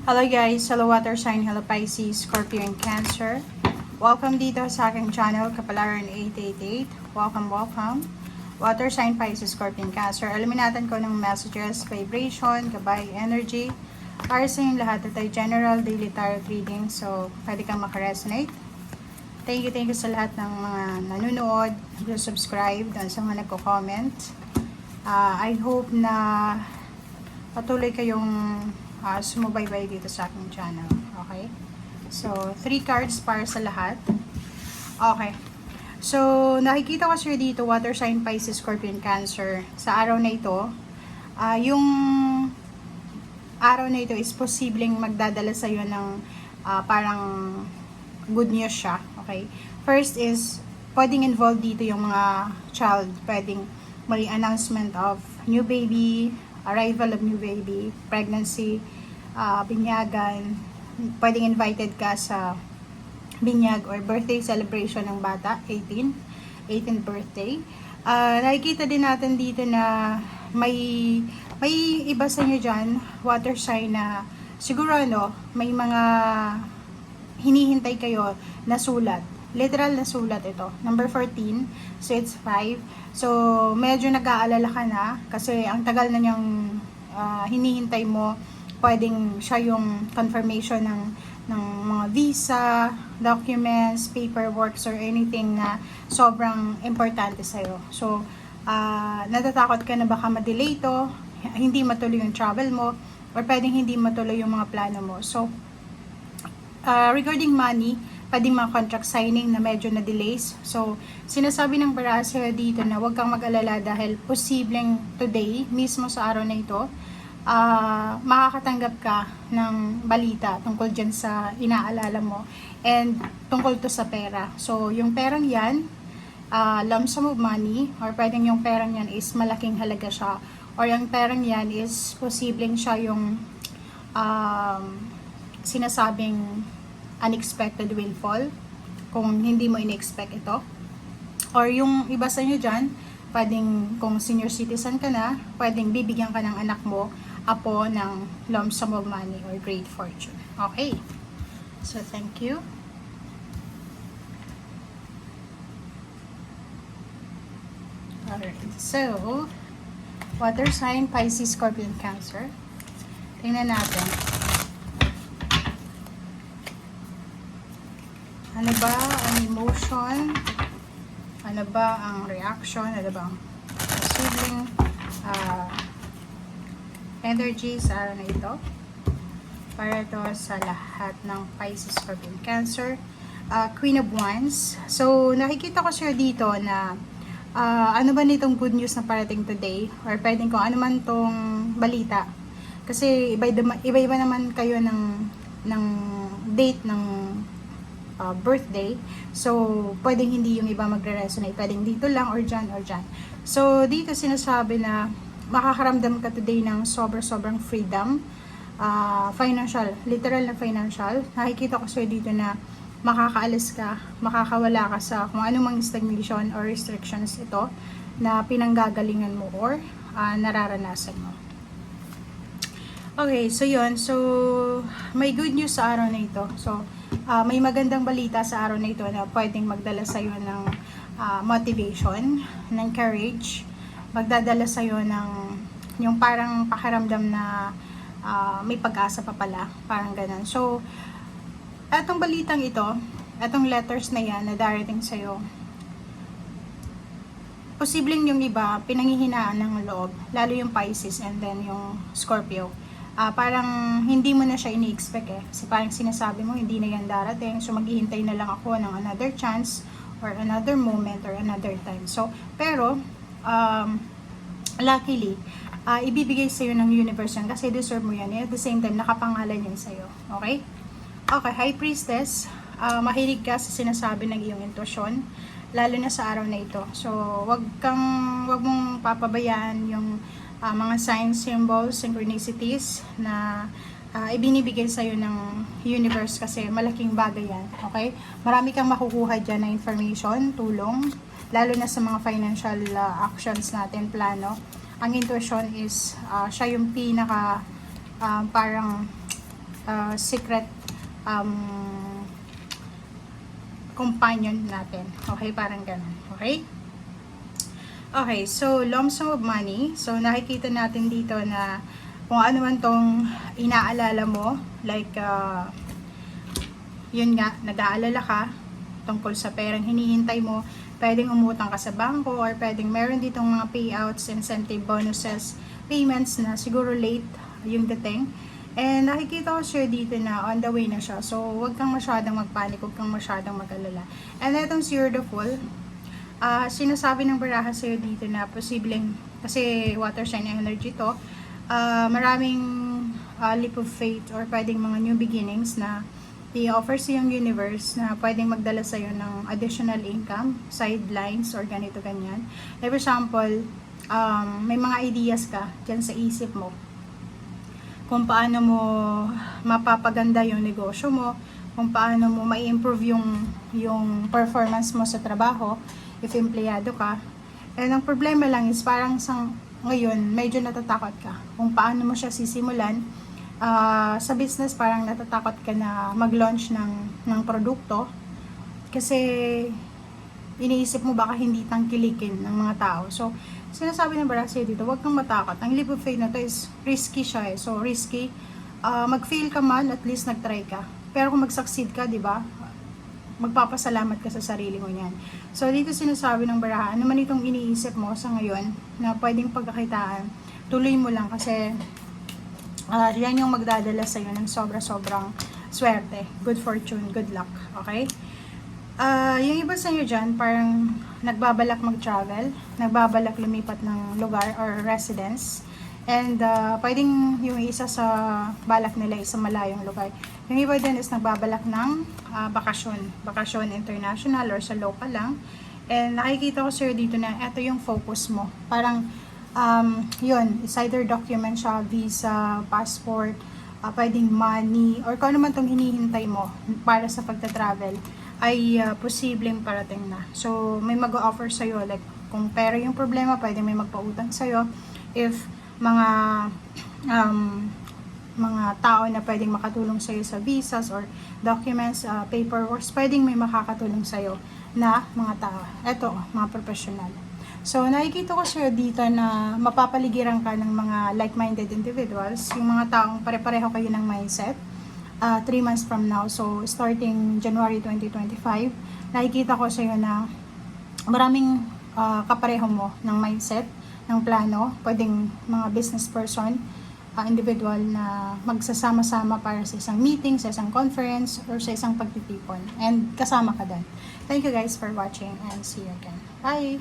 Hello guys, hello water sign, hello Pisces, Scorpio, and Cancer. Welcome dito sa aking channel, Kapalaran 888. Welcome. Water sign, Pisces, Scorpio, and Cancer. Alamin natin ko ng messages, vibration, gabay, energy. Para sa inyong lahat, ito ay general daily tarot reading. So, pwede kang makaresonate. Thank you sa lahat ng mga nanonood, subscribe, doon sa mga nagko-comment. I hope na patuloy kayong sumubaybay dito sa aking channel. Okay? So, 3 cards para sa lahat. Okay. So, nakikita ko sir dito, water sign, Pisces, Scorpio, and Cancer. Sa araw na ito, yung araw na ito is posibleng magdadala sa iyo ng parang good news siya. Okay? First is, pwedeng involved dito yung mga child. Pwedeng may announcement of new baby, arrival of new baby, pregnancy, binyagan, pwedeng invited ka sa binyag or birthday celebration ng bata, 18th birthday. Nakikita din natin dito na may iba sa inyo dyan, water sign na siguro may mga hinihintay kayo na sulat. Literal na sulat ito. Number 14, so it's 5. So, medyo nag-aalala ka na kasi ang tagal na niyang hinihintay mo. Pwedeng siya yung confirmation ng mga visa, documents, paperwork, or anything na sobrang importante sa'yo. So, natatakot ka na baka ma-delay ito, hindi matuloy yung travel mo, or pwedeng hindi matuloy yung mga plano mo. So, regarding money, pwedeng mga contract signing na medyo na delays. So, sinasabi ng barasa dito na huwag kang mag-alala dahil posibleng today, mismo sa araw na ito, makakatanggap ka ng balita tungkol dyan sa inaalala mo and tungkol to sa pera. So, yung perang yan, lump sum of money, or pwedeng yung perang yan is malaking halaga siya, or yung perang yan is posibleng siya yung sinasabing unexpected windfall kung hindi mo in-expect ito. Or yung iba sa inyo dyan, pwedeng kung senior citizen ka na, pwedeng bibigyan ka ng anak mo apo ng lump sum of money or great fortune. Okay. So, thank you. Alright. So, water sign, Pisces, Scorpio, and Cancer. Tingnan natin. Ano ba ang emotion? Ano ba ang reaction? Ano ba ang posibleng energy sa araw na ito? Para to sa lahat ng Pisces, Scorpio, and Cancer. Queen of Wands. So, nakikita ko siya dito na ano ba nitong good news na parating today? Or pwedeng kung ano man tong balita. Kasi iba-iba naman kayo ng date ng birthday. So, pwedeng hindi yung iba magre-resonate. Pwedeng dito lang or dyan or dyan. So, dito sinasabi na makakaramdam ka today ng sobrang freedom. Financial. Literal na financial. Nakikita ko sa'yo dito na makakaalis ka, makakawala ka sa kung anumang stagnation or restrictions ito na pinanggagalingan mo or nararanasan mo. Okay, so yun. So, may good news sa araw na ito. So, may magandang balita sa araw na ito na pwedeng magdala sa iyo ng motivation, ng courage, magdadala sa iyo ng yung parang pakiramdam na may pag-asa pa pala, parang ganun. So, etong balitang ito, etong letters na yan na darating sa iyo, posibleng yung iba pinanghihinaan ng loob, lalo yung Pisces and then yung Scorpio. Parang hindi mo na siya ini-expect eh. Kasi parang sinasabi mo, hindi na yan darating. So, maghihintay na lang ako ng another chance or another moment or another time. So, pero, luckily, ibibigay sa'yo ng universe yan kasi deserve mo yan. At the same time, nakapangalan yan sa'yo. Okay? Okay, High Priestess, mahilig ka sa sinasabi ng iyong intuition, lalo na sa araw na ito. So, wag mong papabayaan yung mga signs, symbols, synchronicities na ibinibigay sa'yo ng universe kasi malaking bagay yan, okay? Marami kang makukuha dyan na information, tulong, lalo na sa mga financial actions natin, plano. Ang intuition is, siya yung pinaka parang secret companion natin. Okay, parang ganun. Okay? Okay, so lump sum of money. So nakikita natin dito na kung ano man tong inaalala mo, like yun nga, nag-aalala ka tungkol sa perang hinihintay mo, pwedeng umutang ka sa bangko or pwedeng meron ditong mga payouts, incentive bonuses, payments na siguro late yung dating. And nakikita ko sure dito na on the way na siya. So, huwag kang masyadong magpanik, huwag kang masyadong mag-alala. And itong Zero the Fool, sinasabi ng baraha sa'yo dito na posibleng, kasi water sign energy to, maraming leap of faith or pwedeng mga new beginnings na i-offer sa yung universe na pwedeng magdala sa'yo ng additional income, sidelines, or ganito ganyan. Like for example, may mga ideas ka dyan sa isip mo kung paano mo mapapaganda yung negosyo mo, kung paano mo ma-improve yung performance mo sa trabaho if empleyado ka. And ang problema lang is parang ngayon medyo natatakot ka kung paano mo siya sisimulan. Sa business parang natatakot ka na mag-launch ng produkto kasi iniisip mo baka hindi tangkilikin ng mga tao. So, sinasabi ng Barasya dito, huwag kang matakot. Ang leap of faith na to is risky siya eh. So, risky. Mag-fail ka man, at least nag-try ka. Pero kung mag-succeed ka, di ba? Magpapasalamat ka sa sarili mo niyan. So, dito sinasabi ng Baraha, ano man itong iniisip mo sa ngayon na pwedeng pagkakitaan, tuloy mo lang kasi yan yung magdadala sa'yo ng sobra-sobrang swerte, good fortune, good luck. Okay? Yung iba sa inyo dyan, parang nagbabalak mag-travel, nagbabalak lumipat ng lugar or residence, and pwedeng yung isa sa balak nila is sa malayong lugar. Yung iba din is nagbabalak ng bakasyon international or sa local lang, and nakikita ko sir dito na eto yung focus mo. Parang yun, it's either document siya, visa, passport, pwedeng money, or kung ano man itong hinihintay mo para sa pagta-travel ay posibleng parating na. So, may mag-offer sa'yo, like, kung pera yung problema, pwede may magpautang sa'yo. If mga tao na pwedeng makatulong sa'yo sa visas or documents, paperwork, pwedeng may makakatulong sa'yo na mga tao. Ito, mga professional. So, nakikita ko sa'yo dito na mapapaligiran ka ng mga like-minded individuals, yung mga taong pare-pareho kayo ng mindset. 3 months from now, so starting January 2025, nakikita ko sa iyo na maraming kapareho mo ng mindset, ng plano, pwedeng mga business person, individual na magsasama-sama para sa isang meeting, sa isang conference, or sa isang pagtitipon, and kasama ka din. Thank you guys for watching and see you again. Bye!